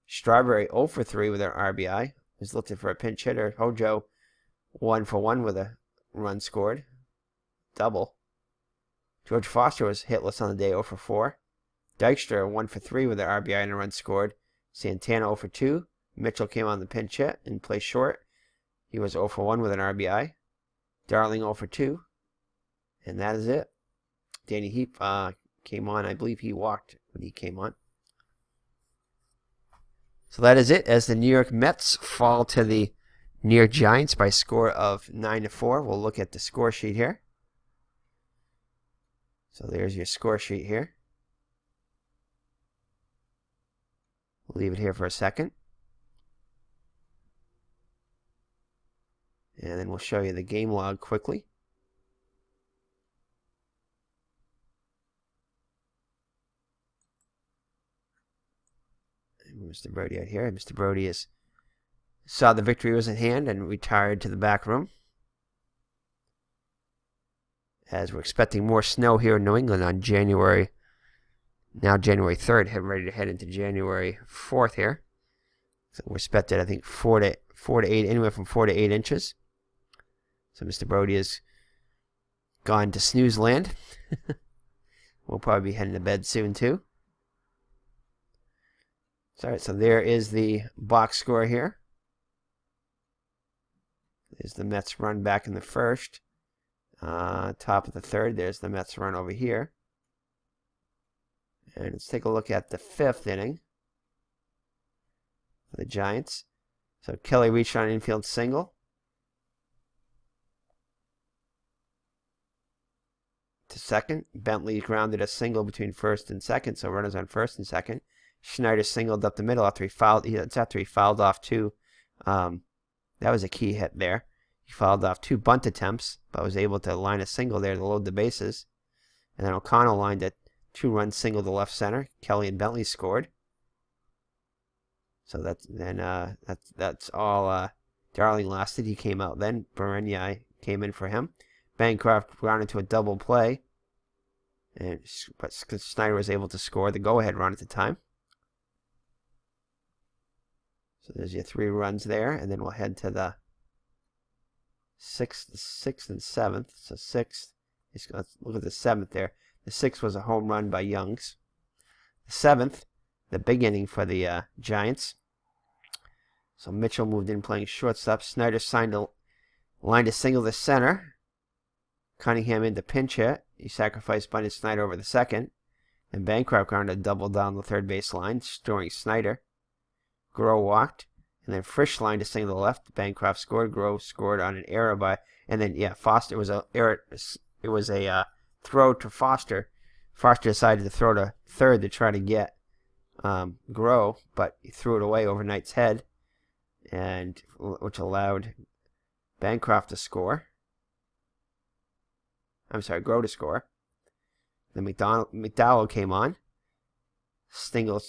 Strawberry 0 for 3 with an RBI. Was looking for a pinch hitter. Hojo 1 for 1 with a run scored. Double. George Foster was hitless on the day, 0 for 4. Dykstra 1 for 3 with an RBI and a run scored. Santana 0 for 2. Mitchell came on the pinch hit and placed short. He was 0 for 1 with an RBI. Darling 0 for 2. And that is it. Danny Heap came on. I believe he walked when he came on. So that is it as the New York Mets fall to the New York Giants by a score of 9-4. We'll look at the score sheet here. So there's your score sheet here. We'll leave it here for a second. And then we'll show you the game log quickly. Mr. Brody out here. Mr. Brody saw the victory was in hand and retired to the back room. As we're expecting more snow here in New England on January 3rd, ready to head into January 4th here. So we're expected, I think, 4 to 8, anywhere from 4 to 8 inches. So Mr. Brody has gone to snooze land. We'll probably be heading to bed soon too. All right, so there is the box score here. There's the Mets run back in the first. Top of the third, there's the Mets run over here. And let's take a look at the 5th inning for the Giants. So Kelly reached on an infield single to second. Bentley grounded a single between first and second, so runners on first and second. Schneider singled up the middle after he fouled off 2. That was a key hit there. He fouled off 2 bunt attempts, but was able to line a single there to load the bases. And then O'Connell lined a 2-run single to left center. Kelly and Bentley scored. So that's all. Darling lasted. He came out then. Berenier came in for him. Bancroft grounded to a double play, but Schneider was able to score the go-ahead run at the time. So there's your 3 runs there, and then we'll head to the 6th and 7th. So 6th, let's look at the 7th there. The 6th was a home run by Youngs. The 7th, the big inning for the Giants. So Mitchell moved in playing shortstop. Snyder lined a single to center. Cunningham into pinch hit. He sacrificed bunted Snyder over the second. And Bancroft grounded a double down the third base line, storing Snyder. Groh walked, and then Frisch lined a single to the left. Bancroft scored. Groh scored on an error Foster was a error. It was a throw to Foster. Foster decided to throw to third to try to get Groh, but he threw it away over Knight's head, which allowed Bancroft to score. I'm sorry, Groh to score. Then McDowell came on. Stengel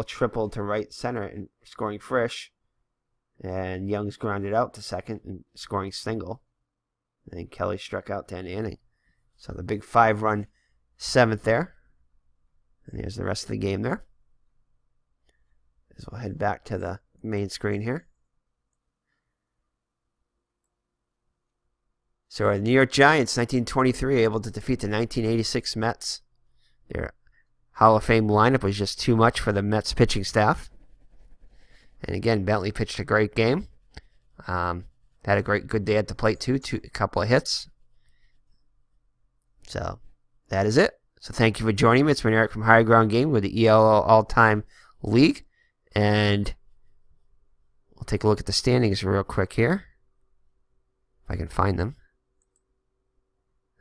tripled to right center and scoring Frisch. And Youngs grounded out to second and scoring Stengel. And then Kelly struck out to end the inning. So the big 5-run 7th there. And there's the rest of the game there. As we'll head back to the main screen here. So our New York Giants, 1923, able to defeat the 1986 Mets. Their Hall of Fame lineup was just too much for the Mets pitching staff. And again, Bentley pitched a great game. Had a good day at the plate too. A couple of hits. So that is it. So thank you for joining me. It's been Eric from High Ground Game with the ELO All-Time League. And we'll take a look at the standings real quick here. If I can find them.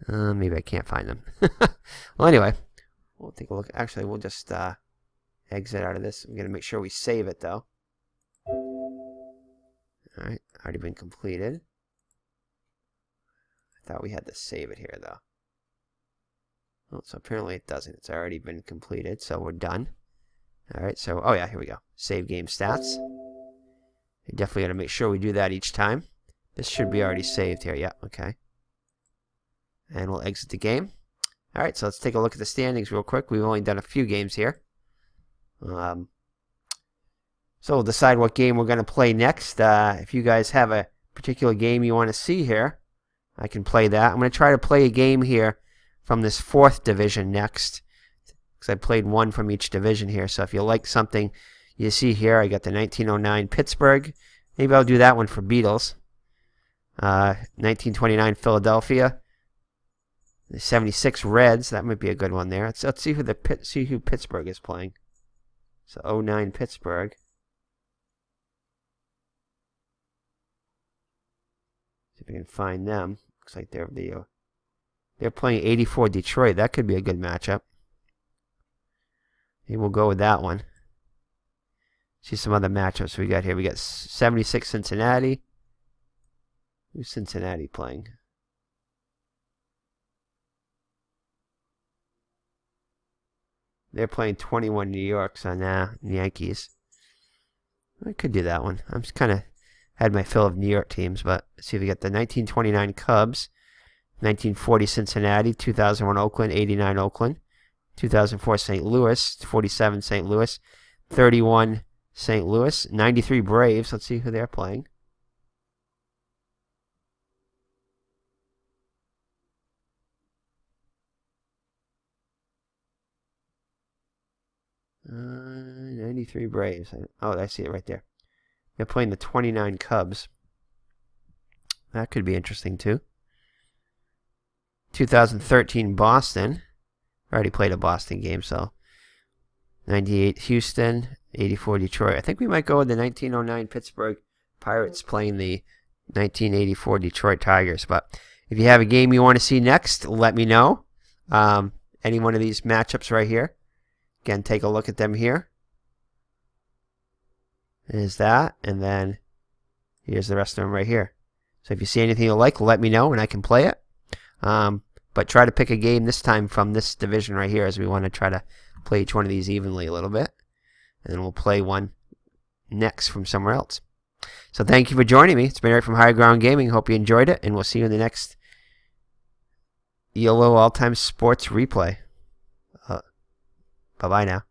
Maybe I can't find them. Well, anyway, we'll take a look. Actually, we'll just exit out of this. I'm going to make sure we save it, though. Alright, already been completed. I thought we had to save it here, though. Well, so apparently it doesn't. It's already been completed, so we're done. Alright, so, oh yeah, here we go. Save game stats. You definitely got to make sure we do that each time. This should be already saved here. Yeah, okay. And we'll exit the game. Alright, so let's take a look at the standings real quick. We've only done a few games here. So we'll decide what game we're going to play next. If you guys have a particular game you want to see here, I can play that. I'm going to try to play a game here from this 4th division next, because I played one from each division here. So if you like something you see here, I got the 1909 Pittsburgh. Maybe I'll do that one for Beatles. 1929 Philadelphia. The 76 Reds. That might be a good one there. Let's see who Pittsburgh is playing. So 09 Pittsburgh. See if we can find them. Looks like they're playing 84 Detroit. That could be a good matchup. Maybe we'll go with that one. See some other matchups we got here. We got 76 Cincinnati. Who's Cincinnati playing? They're playing 21 New York, so Yankees. I could do that one. I'm just kind of had my fill of New York teams, but let's see if we got the 1929 Cubs, 1940 Cincinnati, 2001 Oakland, 89 Oakland, 2004 St. Louis, 47 St. Louis, 31 St. Louis, 93 Braves. Let's see who they're playing. Uh, 93 Braves. Oh, I see it right there. They're playing the 29 Cubs. That could be interesting too. 2013 Boston. I already played a Boston game, so 98 Houston, 84 Detroit. I think we might go with the 1909 Pittsburgh Pirates playing the 1984 Detroit Tigers. But if you have a game you want to see next, let me know. Any one of these matchups right here. Again, take a look at them here. There's that, and then here's the rest of them right here. So if you see anything you like, let me know and I can play it. But try to pick a game this time from this division right here, as we want to try to play each one of these evenly a little bit. And then we'll play one next from somewhere else. So thank you for joining me. It's been Eric from High Ground Gaming. Hope you enjoyed it, and we'll see you in the next ELO All-Time Sports replay. Bye-bye now.